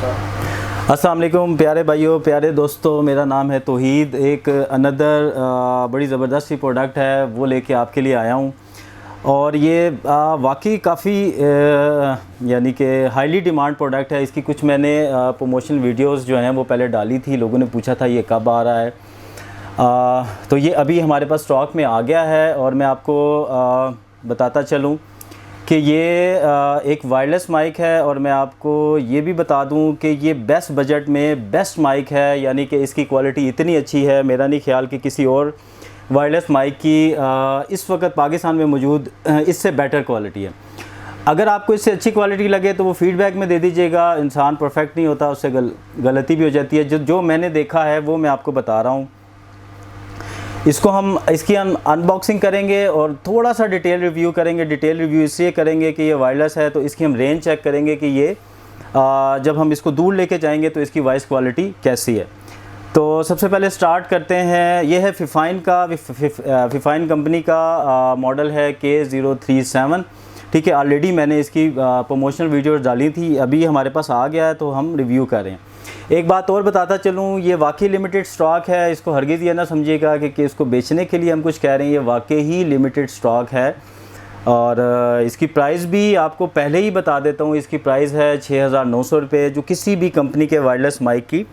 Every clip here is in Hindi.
अस्सलाम वालेकुम प्यारे भाइयों, प्यारे दोस्तों, मेरा नाम है तौहीद। एक अनदर बड़ी ज़बरदस्त सी प्रोडक्ट है वो लेके आपके लिए आया हूँ। और ये वाकई काफ़ी यानी कि हाईली डिमांड प्रोडक्ट है। इसकी कुछ मैंने प्रमोशन वीडियोस जो हैं वो पहले डाली थी, लोगों ने पूछा था ये कब आ रहा है। तो ये अभी हमारे पास स्टॉक में आ गया है और मैं आपको बताता चलूँ कि ये एक वायरलेस माइक है। और मैं आपको ये भी बता दूं कि ये बेस्ट बजट में बेस्ट माइक है, यानी कि इसकी क्वालिटी इतनी अच्छी है, मेरा नहीं ख्याल कि किसी और वायरलेस माइक की इस वक्त पाकिस्तान में मौजूद इससे बेटर क्वालिटी है। अगर आपको इससे अच्छी क्वालिटी लगे तो वो फीडबैक में दे दीजिएगा। इंसान परफेक्ट नहीं होता, उससे गलती भी हो जाती है। जो मैंने देखा है वो मैं आपको बता रहा हूँ। इसकी हम अनबॉक्सिंग करेंगे और थोड़ा सा डिटेल रिव्यू करेंगे। डिटेल रिव्यू इसलिए करेंगे कि ये वायरलेस है, तो इसकी हम रेंज चेक करेंगे कि ये जब हम इसको दूर लेके जाएंगे तो इसकी वॉइस क्वालिटी कैसी है। तो सबसे पहले स्टार्ट करते हैं। ये है फिफाइन कंपनी का मॉडल है K037। ठीक है, ऑलरेडी मैंने इसकी प्रमोशनल वीडियोस डाली थी, अभी हमारे पास आ गया है तो हम रिव्यू कर रहे हैं। एक बात और बताता चलूँ, ये वाकई लिमिटेड स्टॉक है। इसको हरगिज़ ये ना समझिएगा कि इसको बेचने के लिए हम कुछ कह रहे हैं। ये वाकई ही लिमिटेड स्टॉक है। और इसकी प्राइस भी आपको पहले ही बता देता हूँ। इसकी प्राइस है 6,900 रुपये, जो किसी भी कंपनी के वायरलेस माइक की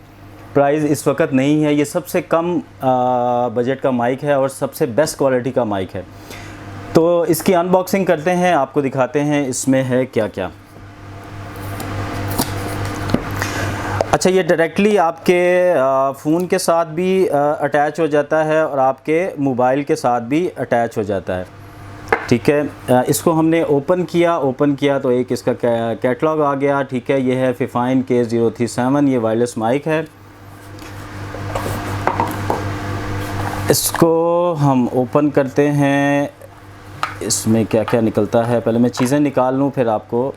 प्राइस इस वक्त नहीं है। ये सबसे कम बजट का माइक है और सबसे बेस्ट क्वालिटी का माइक है। तो इसकी अनबॉक्सिंग करते हैं, आपको दिखाते हैं इसमें है क्या क्या। अच्छा, ये डायरेक्टली आपके फ़ोन के साथ भी अटैच हो जाता है और आपके मोबाइल के साथ भी अटैच हो जाता है। ठीक है, इसको हमने ओपन किया तो एक इसका कैटलॉग आ गया। ठीक है, ये है फिफाइन K037, ये वायरलेस माइक है। इसको हम ओपन करते हैं, इसमें क्या क्या निकलता है। पहले मैं चीज़ें निकाल लूँ फिर आपको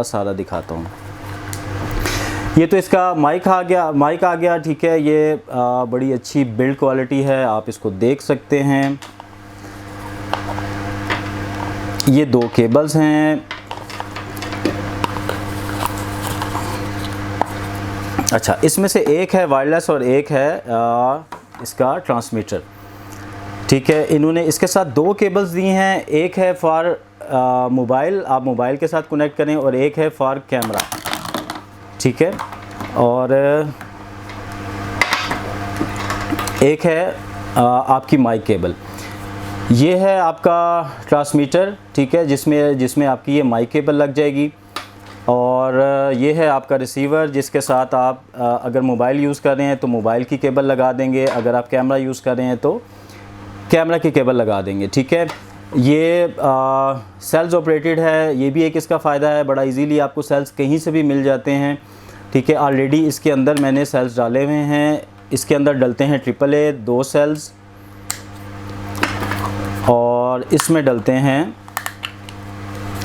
सारा दिखाता हूँ। ये तो इसका माइक आ गया। ठीक है, ये बड़ी अच्छी बिल्ड क्वालिटी है, आप इसको देख सकते हैं। ये दो केबल्स हैं। अच्छा, इसमें से एक है वायरलेस और एक है इसका ट्रांसमीटर। ठीक है, इन्होंने इसके साथ दो केबल्स दी हैं। एक है फॉर मोबाइल, आप मोबाइल के साथ कनेक्ट करें, और एक है फॉर कैमरा। ठीक है, और एक है आपकी माइक केबल। ये है आपका ट्रांसमीटर। ठीक है, जिसमें आपकी ये माइक केबल लग जाएगी। और ये है आपका रिसीवर, जिसके साथ आप अगर मोबाइल यूज़ कर रहे हैं तो मोबाइल की केबल लगा देंगे, अगर आप कैमरा यूज़ कर रहे हैं तो कैमरा की केबल लगा देंगे। ठीक है, ये सेल्स ऑपरेटेड है, ये भी एक इसका फ़ायदा है। बड़ा इजीली आपको सेल्स कहीं से भी मिल जाते हैं। ठीक है, ऑलरेडी इसके अंदर मैंने सेल्स डाले हुए हैं। इसके अंदर डलते हैं AAA 2 सेल्स, और इसमें डलते हैं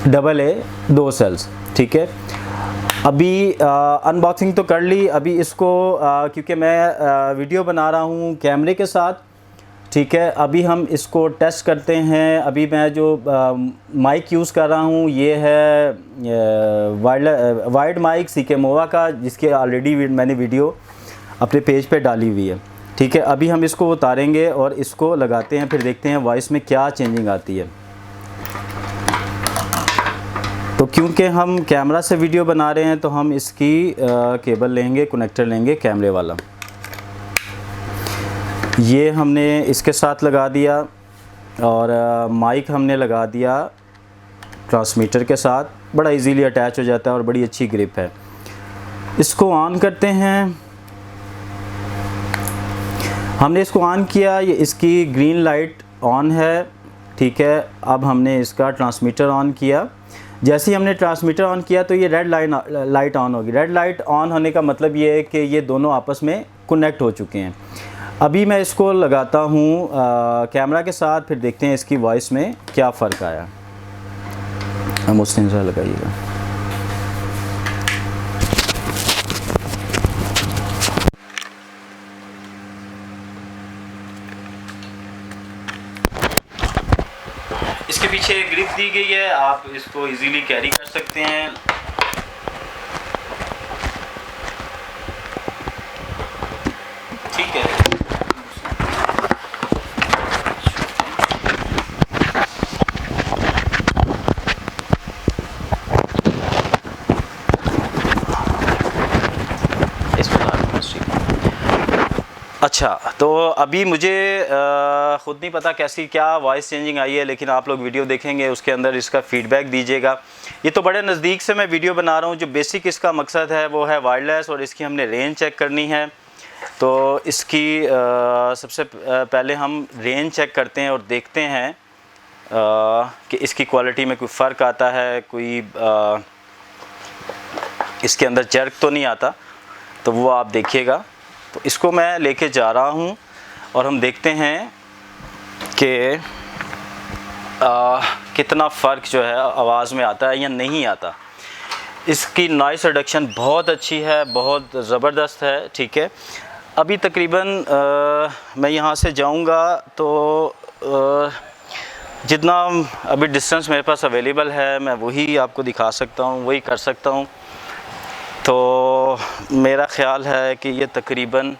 AA 2 सेल्स। ठीक है, अभी अनबॉक्सिंग तो कर ली। अभी इसको क्योंकि मैं वीडियो बना रहा हूँ कैमरे के साथ। ठीक है, अभी हम इसको टेस्ट करते हैं। अभी मैं जो माइक यूज़ कर रहा हूँ ये है वायर्ड माइक सीकेमोवा का, जिसके ऑलरेडी मैंने वीडियो अपने पेज पे डाली हुई है। ठीक है, अभी हम इसको उतारेंगे और इसको लगाते हैं, फिर देखते हैं वॉइस में क्या चेंजिंग आती है। तो क्योंकि हम कैमरा से वीडियो बना रहे हैं तो हम इसकी केबल लेंगे, कनेक्टर लेंगे कैमरे वाला। ये हमने इसके साथ लगा दिया, और माइक हमने लगा दिया ट्रांसमीटर के साथ। बड़ा इजीली अटैच हो जाता है और बड़ी अच्छी ग्रिप है। इसको ऑन करते हैं। हमने इसको ऑन किया, ये इसकी ग्रीन लाइट ऑन है। ठीक है, अब हमने इसका ट्रांसमीटर ऑन किया। जैसे ही हमने ट्रांसमीटर ऑन किया तो ये रेड लाइट ऑन होगी। रेड लाइट ऑन होने का मतलब ये है कि ये दोनों आपस में कनेक्ट हो चुके हैं। अभी मैं इसको लगाता हूँ कैमरा के साथ, फिर देखते हैं इसकी वॉइस में क्या फ़र्क आया। हम उस सेंसर लगाइएगा। इसके पीछे एक ग्रिप दी गई है, आप इसको इजीली कैरी कर सकते हैं। ठीक है। अच्छा, तो अभी मुझे ख़ुद नहीं पता कैसी क्या वॉइस चेंजिंग आई है, लेकिन आप लोग वीडियो देखेंगे उसके अंदर इसका फ़ीडबैक दीजिएगा। ये तो बड़े नज़दीक से मैं वीडियो बना रहा हूँ। जो बेसिक इसका मकसद है वो है वायरलेस, और इसकी हमने रेंज चेक करनी है। तो इसकी सबसे पहले हम रेंज चेक करते हैं और देखते हैं कि इसकी क्वालिटी में कोई फ़र्क आता है, कोई इसके अंदर जर्क तो नहीं आता, तो वो आप देखिएगा। तो इसको मैं लेके जा रहा हूँ और हम देखते हैं कि कितना फ़र्क जो है आवाज़ में आता है या नहीं आता। इसकी नॉइस रिडक्शन बहुत अच्छी है, बहुत ज़बरदस्त है। ठीक है, अभी तकरीबन मैं यहाँ से जाऊँगा तो जितना अभी डिस्टेंस मेरे पास अवेलेबल है मैं वही आपको दिखा सकता हूँ, वही कर सकता हूँ। तो मेरा ख़्याल है कि ये तकरीबन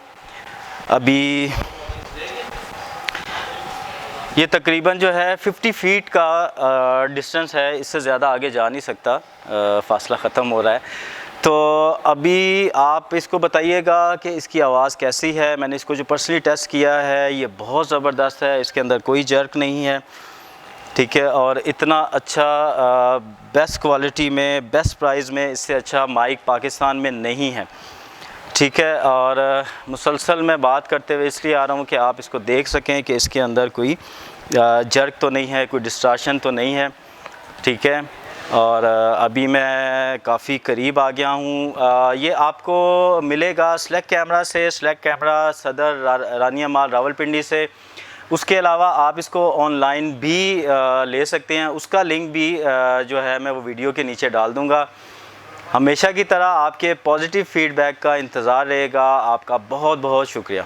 अभी ये तकरीबन जो है 50 फीट का डिस्टेंस है, इससे ज़्यादा आगे जा नहीं सकता, फ़ासला ख़त्म हो रहा है। तो अभी आप इसको बताइएगा कि इसकी आवाज़ कैसी है। मैंने इसको जो पर्सनली टेस्ट किया है ये बहुत ज़बरदस्त है, इसके अंदर कोई जर्क नहीं है। ठीक है, और इतना अच्छा बेस्ट क्वालिटी में, बेस्ट प्राइस में इससे अच्छा माइक पाकिस्तान में नहीं है। ठीक है, और मुसलसल मैं बात करते हुए इसलिए आ रहा हूँ कि आप इसको देख सकें कि इसके अंदर कोई जर्क तो नहीं है, कोई डिस्ट्रैक्शन तो नहीं है। ठीक है, और अभी मैं काफ़ी करीब आ गया हूँ। ये आपको मिलेगा सेलेक्ट कैमरा से, सेलेक्ट कैमरा सदर रानिया माल रावलपिंडी से। उसके अलावा आप इसको ऑनलाइन भी ले सकते हैं, उसका लिंक भी जो है मैं वो वीडियो के नीचे डाल दूँगा। हमेशा की तरह आपके पॉजिटिव फ़ीडबैक का इंतज़ार रहेगा। आपका बहुत बहुत शुक्रिया।